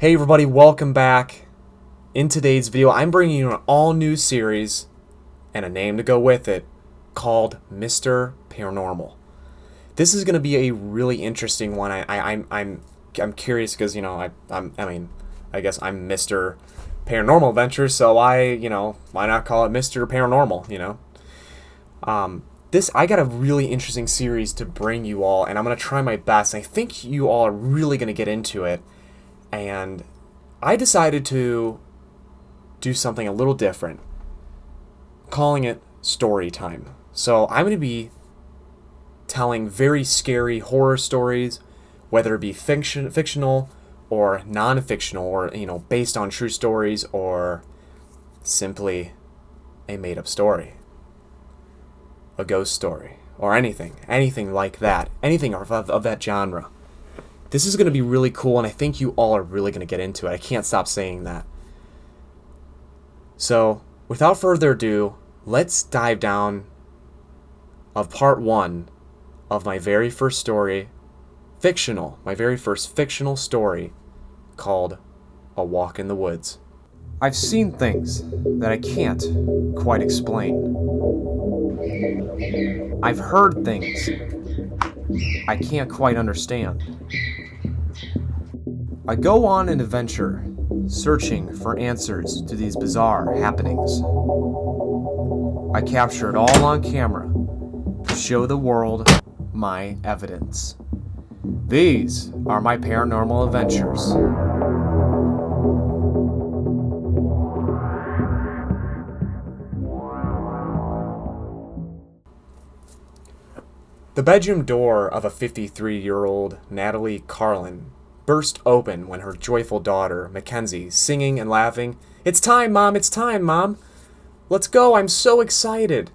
Hey everybody, welcome back. In today's video, I'm bringing you an all-new series and a name to go with it called Mr. Paranormal. This is going to be a really interesting one. I'm curious because I guess I'm Mr. Paranormal Adventures, so why not call it Mr. Paranormal? I got a really interesting series to bring you all, and I'm going to try my best. I think you all are really going to get into it. And I decided to do something a little different, calling it story time. So I'm going to be telling very scary horror stories, whether it be fictional or non-fictional, or based on true stories, or simply a made-up story, a ghost story, or anything like that, anything of that genre. This is going to be really cool, and I think you all are really going to get into it. I can't stop saying that. So, without further ado, let's dive down of part one of my very first story, my very first fictional story called A Walk in the Woods. I've seen things that I can't quite explain. I've heard things I can't quite understand. I go on an adventure, searching for answers to these bizarre happenings. I capture it all on camera to show the world my evidence. These are my paranormal adventures. The bedroom door of a 53-year-old Natalie Carlin burst open when her joyful daughter, Mackenzie, singing and laughing, "It's time, Mom! It's time, Mom! Let's go! I'm so excited!"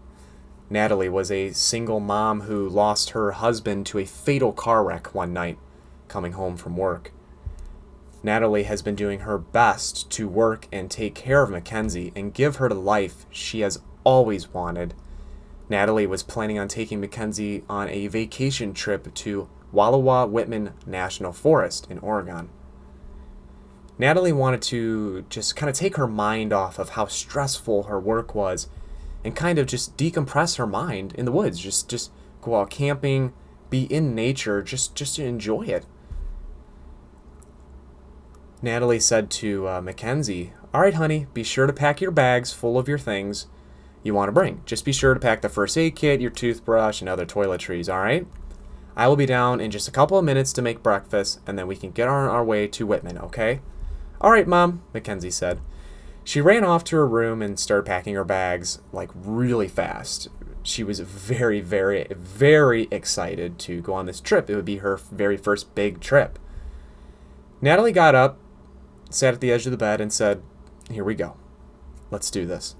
Natalie was a single mom who lost her husband to a fatal car wreck one night, coming home from work. Natalie has been doing her best to work and take care of Mackenzie and give her the life she has always wanted. Natalie was planning on taking Mackenzie on a vacation trip to Wallowa-Whitman National Forest in Oregon. Natalie wanted to just kind of take her mind off of how stressful her work was and kind of just decompress her mind in the woods. Just go out camping, be in nature, just to enjoy it. Natalie said to Mackenzie, "All right, honey, be sure to pack your bags full of your things you want to bring. Just be sure to pack the first aid kit, your toothbrush, and other toiletries, all right? I will be down in just a couple of minutes to make breakfast, and then we can get on our way to Whitman, okay?" "All right, Mom," Mackenzie said. She ran off to her room and started packing her bags, really fast. She was very, very, very excited to go on this trip. It would be her very first big trip. Natalie got up, sat at the edge of the bed, and said, "Here we go. Let's do this."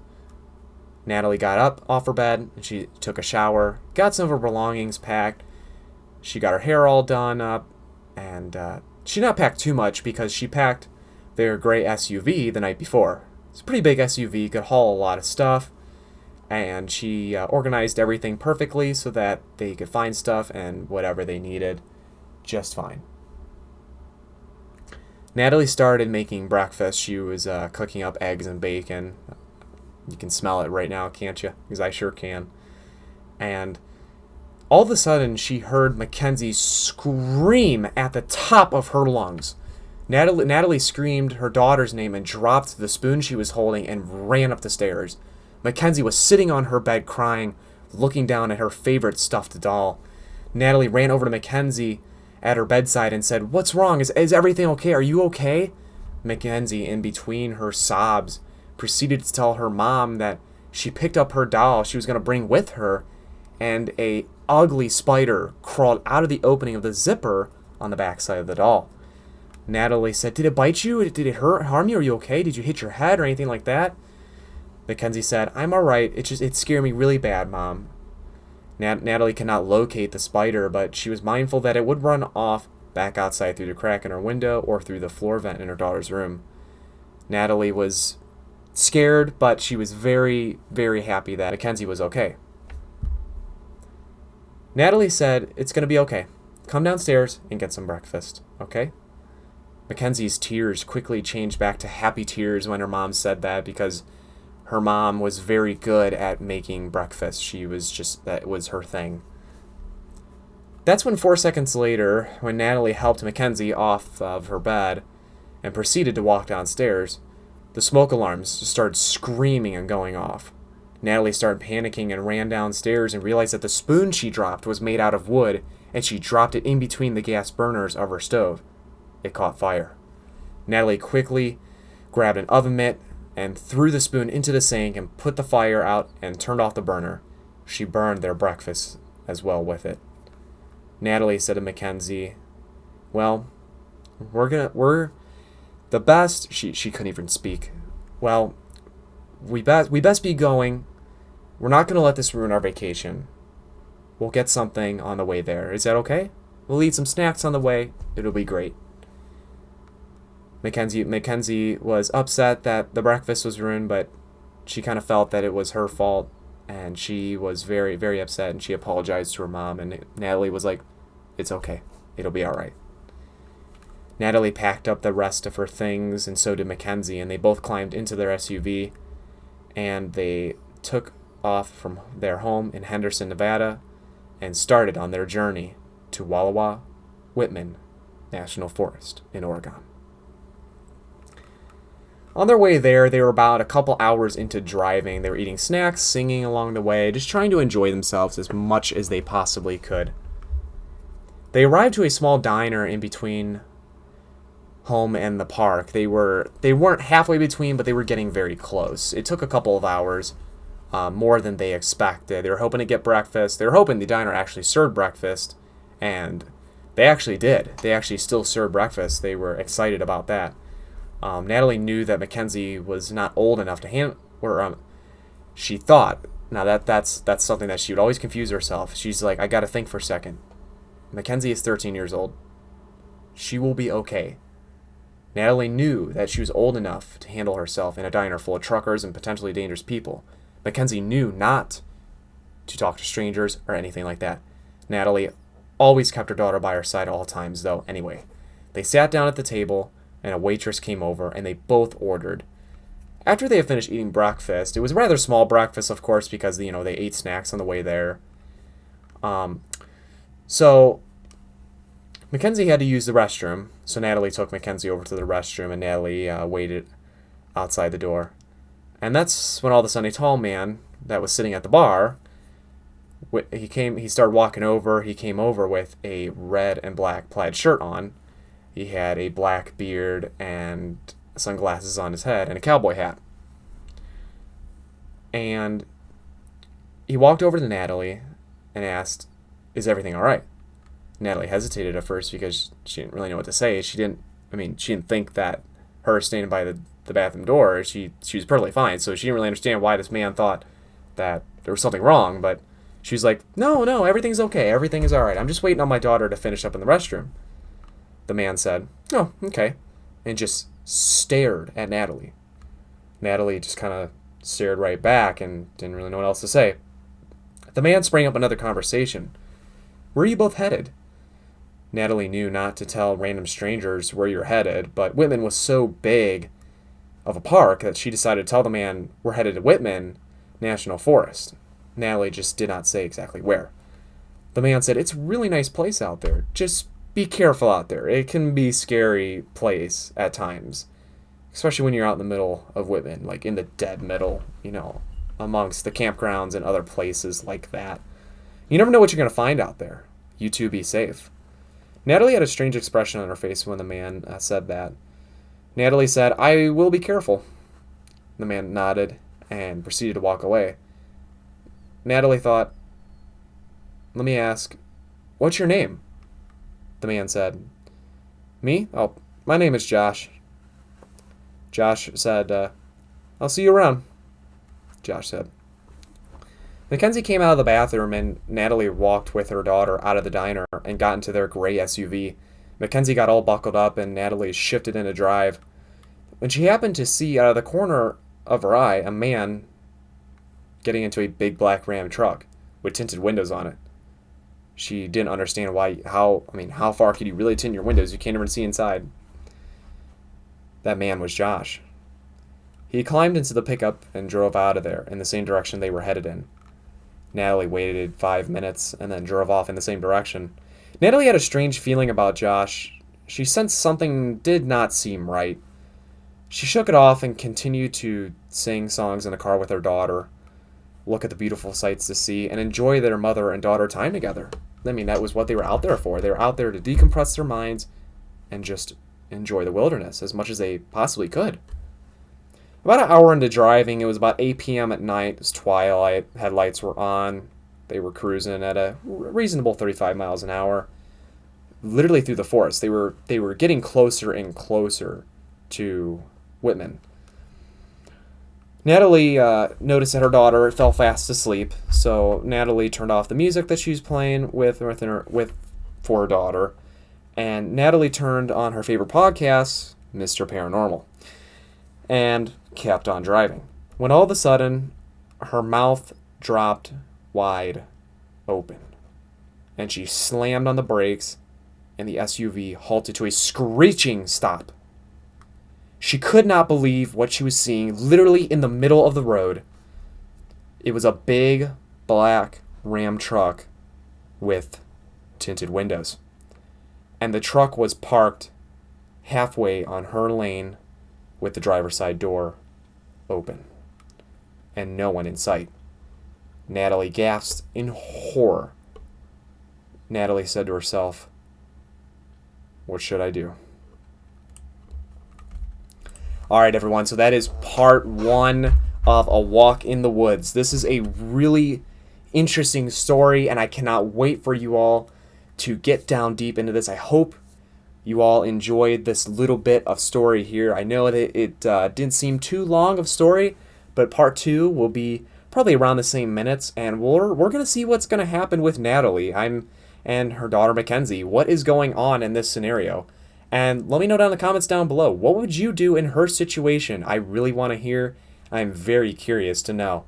Natalie got up off her bed, and she took a shower, got some of her belongings packed. She got her hair all done up, and she not packed too much because she packed their gray SUV the night before. It's a pretty big SUV, could haul a lot of stuff, and she organized everything perfectly so that they could find stuff and whatever they needed just fine. Natalie started making breakfast. She was cooking up eggs and bacon. You can smell it right now, can't you? Because I sure can. And all of a sudden, she heard Mackenzie scream at the top of her lungs. Natalie screamed her daughter's name and dropped the spoon she was holding and ran up the stairs. Mackenzie was sitting on her bed crying, looking down at her favorite stuffed doll. Natalie ran over to Mackenzie at her bedside and said, "What's wrong? Is everything okay? Are you okay?" Mackenzie, in between her sobs, proceeded to tell her mom that she picked up her doll she was going to bring with her, and a ugly spider crawled out of the opening of the zipper on the backside of the doll. Natalie said, "Did it bite you? Did it harm you? Are you okay? Did you hit your head or anything like that?" Mackenzie said, "I'm all right. It scared me really bad, Mom." Natalie cannot locate the spider, but she was mindful that it would run off back outside through the crack in her window or through the floor vent in her daughter's room. Natalie was scared, but she was very, very happy that Mackenzie was okay. Natalie said, "It's going to be okay. Come downstairs and get some breakfast, okay?" Mackenzie's tears quickly changed back to happy tears when her mom said that, because her mom was very good at making breakfast. That was her thing. That's when 4 seconds later, when Natalie helped Mackenzie off of her bed and proceeded to walk downstairs, the smoke alarms started screaming and going off. Natalie started panicking and ran downstairs and realized that the spoon she dropped was made out of wood, and she dropped it in between the gas burners of her stove. It caught fire. Natalie quickly grabbed an oven mitt and threw the spoon into the sink and put the fire out and turned off the burner. She burned their breakfast as well with it. Natalie said to Mackenzie, "Well, we're the best." She couldn't even speak. "Well, we best be going. We're not gonna let this ruin our vacation. We'll get something on the way there. Is that okay? We'll eat some snacks on the way. It'll be great." Mackenzie was upset that the breakfast was ruined, but she kind of felt that it was her fault, and she was very, very upset, and she apologized to her mom, and Natalie was like, "It's okay. It'll be all right." Natalie packed up the rest of her things, and so did Mackenzie, and they both climbed into their SUV, and they took off from their home in Henderson, Nevada, and started on their journey to Wallowa Whitman National Forest in Oregon. On their way there, they were about a couple hours into driving. They were eating snacks, singing along the way, just trying to enjoy themselves as much as they possibly could. They arrived to a small diner in between home and the park. They weren't halfway between, but they were getting very close. It took a couple of hours, more than they expected. They were hoping to get breakfast. They were hoping the diner actually served breakfast, and they actually did. They actually still served breakfast. They were excited about that. Natalie knew that Mackenzie was not old enough to handle, or she thought. Now that's something that she would always confuse herself. She's like, "I got to think for a second. Mackenzie is 13 years old. She will be okay." Natalie knew that she was old enough to handle herself in a diner full of truckers and potentially dangerous people. Mackenzie knew not to talk to strangers or anything like that. Natalie always kept her daughter by her side at all times, though. Anyway, they sat down at the table, and a waitress came over, and they both ordered. After they had finished eating breakfast, it was a rather small breakfast, of course, because they ate snacks on the way there. So Mackenzie had to use the restroom, so Natalie took Mackenzie over to the restroom, and Natalie waited outside the door. And that's when all of a sudden a tall man that was sitting at the bar, he started walking over. He came over with a red and black plaid shirt on. He had a black beard and sunglasses on his head and a cowboy hat. And he walked over to Natalie and asked, "Is everything all right?" Natalie hesitated at first because she didn't really know what to say. She didn't think that her standing by the bathroom door, she was perfectly fine. So she didn't really understand why this man thought that there was something wrong. But she was like, no, everything's okay. Everything is all right. I'm just waiting on my daughter to finish up in the restroom." The man said, "Oh, okay," and just stared at Natalie. Natalie just kind of stared right back and didn't really know what else to say. The man sprang up another conversation. "Where are you both headed?" Natalie knew not to tell random strangers where you're headed, but Whitman was so big of a park that she decided to tell the man, "We're headed to Whitman National Forest." Natalie just did not say exactly where. The man said, "It's a really nice place out there. Just be careful out there. It can be a scary place at times, especially when you're out in the middle of Whitman, like in the dead middle, amongst the campgrounds and other places like that. You never know what you're going to find out there. You too be safe." Natalie had a strange expression on her face when the man said that. Natalie said, "I will be careful." The man nodded and proceeded to walk away. Natalie thought, "Let me ask, what's your name?" The man said, "Me? Oh, my name is Josh." Josh said, "I'll see you around," Josh said. Mackenzie came out of the bathroom, and Natalie walked with her daughter out of the diner and got into their gray SUV. Mackenzie got all buckled up, and Natalie shifted into drive. When she happened to see out of the corner of her eye a man getting into a big black Ram truck with tinted windows on it. She didn't understand how far could you really tint your windows? You can't even see inside. That man was Josh. He climbed into the pickup and drove out of there in the same direction they were headed in. Natalie waited 5 minutes and then drove off in the same direction. Natalie had a strange feeling about Josh. She sensed something did not seem right. She shook it off and continued to sing songs in the car with her daughter, look at the beautiful sights to see, and enjoy their mother and daughter time together. I mean, that was what they were out there for. They were out there to decompress their minds and just enjoy the wilderness as much as they possibly could. About an hour into driving, it was about 8 p.m. at night. It was twilight. Headlights were on. They were cruising at a reasonable 35 miles an hour, literally through the forest. They were getting closer and closer to Whitman. Natalie noticed that her daughter fell fast asleep, so Natalie turned off the music that she was playing for her daughter, and Natalie turned on her favorite podcast, Mr. Paranormal, and kept on driving. When all of a sudden, her mouth dropped wide open, and she slammed on the brakes, and the SUV halted to a screeching stop. She could not believe what she was seeing literally in the middle of the road. It was a big black Ram truck with tinted windows. And the truck was parked halfway on her lane with the driver's side door open. And no one in sight. Natalie gasped in horror. Natalie said to herself, "What should I do?" All right, everyone, so that is part 1 of A Walk in the Woods. This is a really interesting story, and I cannot wait for you all to get down deep into this. I hope you all enjoyed this little bit of story here. I know that it didn't seem too long of story, but part 2 will be probably around the same minutes, and we're going to see what's going to happen with Natalie and her daughter Mackenzie. What is going on in this scenario? And let me know down in the comments down below, what would you do in her situation? I really want to hear. I'm very curious to know.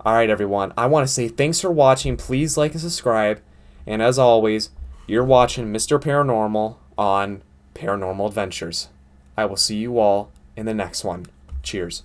All right, everyone. I want to say thanks for watching. Please like and subscribe. And as always, you're watching Mr. Paranormal on Paranormal Adventures. I will see you all in the next one. Cheers.